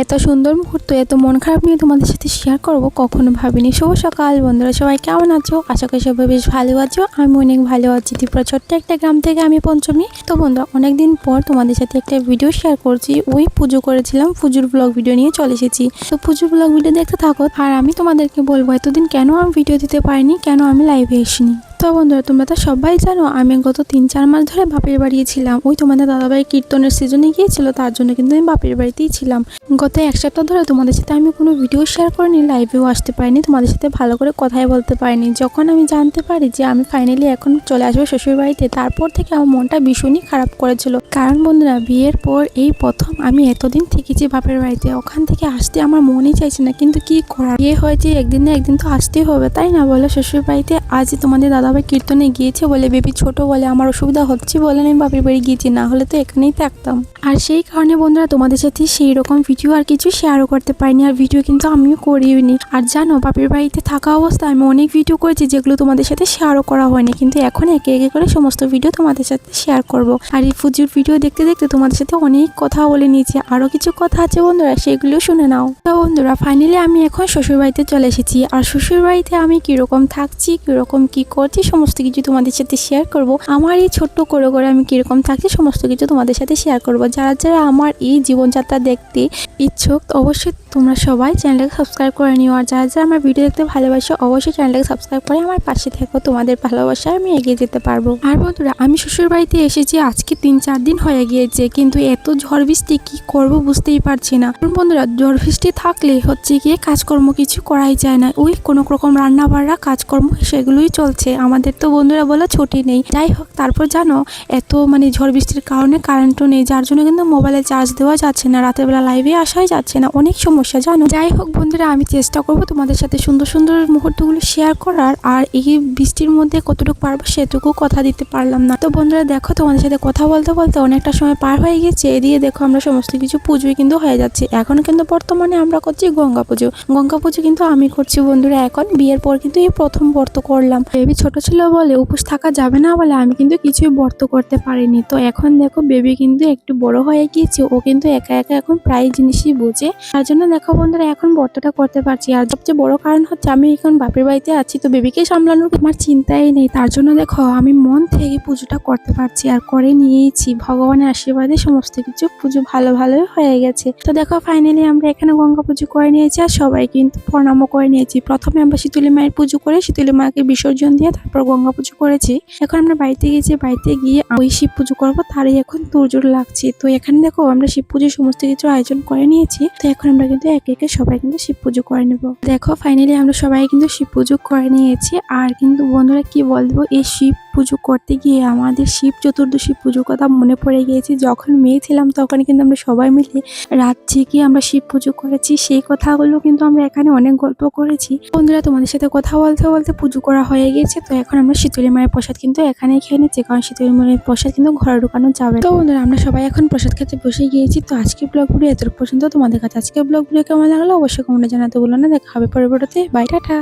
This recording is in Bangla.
এত সুন্দর মুহূর্ত, এত মন খারাপ নিয়ে তোমাদের সাথে শেয়ার করব কখনো ভাবিনি। শুভ সকাল বন্ধুরা, সবাই কেমন আছো? আশা করি সবাই বেশ ভালো আছো। আমি অনেক ভালো আছি। ত্রিপুরা ছোট্ট একটা গ্রাম থেকে আমি পঞ্চমী। তো বন্ধুরা, অনেকদিন পর তোমাদের সাথে একটা ভিডিও শেয়ার করছি। ওই পুজো করেছিলাম, পুজোর ব্লগ ভিডিও নিয়ে চলে এসেছি। তো পুজোর ব্লগ ভিডিও দেখতে থাকো, আর আমি তোমাদেরকে বলবো এতদিন কেন আমি ভিডিও দিতে পারিনি, কেন আমি লাইভে আসিনি। তো বন্ধুরা, তোমরা তো সবাই জানো আমি গত 3-4 মাস ধরে বাপের বাড়ি ছিলাম। ওই তোমাদের দাদাভাই কীর্তনের সিজনে গিয়েছিল, তার জন্য কিন্তু আমি বাপের বাড়িতেই ছিলাম। গত 1 সপ্তাহ ধরে তোমাদের সাথে আমি কোনো ভিডিও শেয়ার করিনি, লাইভেও আসতে পারিনি, তোমাদের সাথে ভালো করে কথাই বলতে পারিনি। যখন আমি জানতে পারি যে আমি ফাইনালি এখন চলে আসবো শ্বশুর বাড়িতে, তারপর থেকে আমার মনটা ভীষণই খারাপ করেছিল। কারণ বন্ধুরা, বিয়ের পর এই প্রথম আমি এতদিন থেকেছি বাপের বাড়িতে, ওখান থেকে আসতে আমার মনই চাইছে না। কিন্তু কি করার, বিয়ে হয়েছে একদিন না একদিন তো আসতেই হবে, তাই না বলো? শ্বশুর বাড়িতে আজ তোমাদের দাদাভাই কীর্তনে গিয়েছে বলে, বেবি ছোট বলে, আমার অসুবিধা হচ্ছে বলে আমি বাপের বাড়ি গিয়েছি, না হলে তো এখানেই থাকতাম। আর সেই কারণে বন্ধুরা, তোমাদের সাথে সেই রকম ভিডিও আর কিছু শেয়ারও করতে পারিনি, আর ভিডিও কিন্তু আমিও করিনি। আর জানো, বাপের বাড়িতে থাকা অবস্থায় আমি অনেক ভিডিও করেছি যেগুলো তোমাদের সাথে শেয়ারও করা হয়নি, কিন্তু এখন একে একে করে সমস্ত ভিডিও তোমাদের সাথে শেয়ার করব। আর এই পুজোর ভিডিও দেখতে দেখতে তোমাদের সাথে অনেক কথা বলে নিয়েছি, আরও কিছু কথা আছে বন্ধুরা, সেগুলো শুনে নাও। তো বন্ধুরা, ফাইনালি আমি এখন শ্বশুর বাড়িতে চলে এসেছি। আর শ্বশুর বাড়িতে আমি কিরকম থাকছি, কিরকম কি করছি, সমস্ত কিছু তোমাদের সাথে শেয়ার করব। আমার এই ছোট্ট করে করে আমি কিরকম থাকছি সমস্ত কিছু তোমাদের সাথে শেয়ার করব। যারা যারা আমার এই জীবনযাত্রা দেখতে ইচ্ছুক, অবশ্যই তোমরা সবাই চ্যানেলটাকে সাবস্ক্রাইব করে নিও। আর যারা যারা আমার ভিডিও দেখতে ভালোবাসো, অবশ্যই চ্যানেলটাকে সাবস্ক্রাইব করে আমার পাশে থেকো। তোমাদের ভালোবাসায় আমি এগিয়ে যেতে পারবো। আর বন্ধুরা, আমি শ্বশুর বাড়িতে এসেছি আজকে 3-4 দিন হয়ে গিয়েছে, কিন্তু এত ঝড় বৃষ্টি কি করব বুঝতেই পারছি না। বন্ধুরা, ঝড় বৃষ্টি থাকলে হচ্ছে গিয়ে কাজকর্ম কিছু করাই যায় না। ওই কোনো রকম রান্না বান্না কাজকর্ম সেগুলোই চলছে। আমাদের তো বন্ধুরা বলে ছুটি নেই। যাই হোক, তারপর জানো এত ঝড় বৃষ্টির কারণে কারেন্টও নেই, যার জন্য কিন্তু মোবাইলে চার্জ দেওয়া যাচ্ছে না, রাতের বেলা লাইভে আসাই যাচ্ছে না, অনেক সমস্যা জানো। যাই হোক বন্ধুরা, আমি চেষ্টা করব তোমাদের সাথে সুন্দর সুন্দর মুহূর্তগুলো শেয়ার করার। আর এই বৃষ্টির মধ্যে কতটুকু পারবো সেটুকু কথা দিতে পারলাম না। তো বন্ধুরা দেখো, তোমাদের সাথে কথা বলতে বলতে অনেকটা সময় পার হয়ে গেছে। এদিকে দেখো আমরা সমস্ত কিছু পুজোই কিন্তু হয়ে যাচ্ছে। এখন কিন্তু বর্তমানে আমরা করছি গঙ্গা পুজো। গঙ্গা পুজো কিন্তু আমি করছি বন্ধুরা এখন। বিয়ের পর কিন্তু এই প্রথম ব্রত করলাম। বেবি ছোট ছিল বলে, উপোস থাকা যাবে না বলে আমি কিন্তু কিছুই ব্রত করতে পারিনি। তো এখন দেখো বেবি কিন্তু একটু বড় হয়ে গিয়েছে, ও কিন্তু একা একা এখন প্রায় জিনিসই বোঝে। তার জন্য দেখো বন্ধুরা, এখন ব্রতটা করতে পারছি। আর সবচেয়ে বড় কারণ হচ্ছে আমি এখন বাপের বাড়িতে আছি, তো বেবিকে সামলানোর আমার চিন্তাই নেই। তার জন্য দেখো আমি মন থেকে পুজোটা করতে পারছি, আর করে নিয়েছি। ভগবানের আশীর্বাদে সমস্ত কিছু পুজো ভালো ভালোই হয়ে গেছে। তো দেখো ফাইনালি আমরা এখানে গঙ্গা পুজো করে নিয়েছি, আর সবাই কিন্তু প্রণামও করে নিয়েছি। প্রথমে আমরা শীতলী মায়ের পুজো করে শীতলী মাকে বিসর্জন দিয়ে তারপর গঙ্গা পুজো করেছি। এখন আমরা বাড়িতে গেছি, বাড়িতে গিয়ে ওই শিব পুজো করবো, তারই এখন তোড়জোড় লাগছে। তো এখানে দেখো আমরা শিব পুজোর সমস্ত কিছু আয়োজন করে নিয়েছি। তো এখন আমরা কিন্তু একে একে সবাই কিন্তু শিব পুজো করে নেব। দেখো ফাইনালি আমরা সবাই কিন্তু শিব পুজো করে নিয়েছি। আর কিন্তু বন্ধুরা কি বলবো, এই শিব পুজো করতে গিয়ে আমাদের শিব চতুর্দশী পুজোর কথা মনে পড়ে গিয়েছে। যখন মেয়ে ছিলাম তখন কিন্তু আমরা সবাই মিলে রাত জেগে আমরা শিব পুজো করেছি। সেই কথাগুলো কিন্তু আমরা এখানে অনেক গল্প করেছি। বন্ধুরা, তোমাদের সাথে কথা বলতে বলতে পুজো করা হয়ে গেছে। তো এখন আমরা শীতলী মায়ের প্রসাদ কিন্তু এখানেই খেয়ে নিচ্ছি, কারণ শীতলী মায়ের প্রসাদ কিন্তু ঘরে ঢুকানো যাবে। তো বন্ধুরা, আমরা সবাই এখন প্রসাদ খেতে বসে গিয়েছি। তো আজকের ব্লগগুলো এত পর্যন্ত। তোমাদের কাছে আজকের ব্লগগুলো কেমন লাগলো অবশ্যই কমেন্টে জানাতে ভুলো না। দেখা হবে পরবর্তীতে। Bye, tata.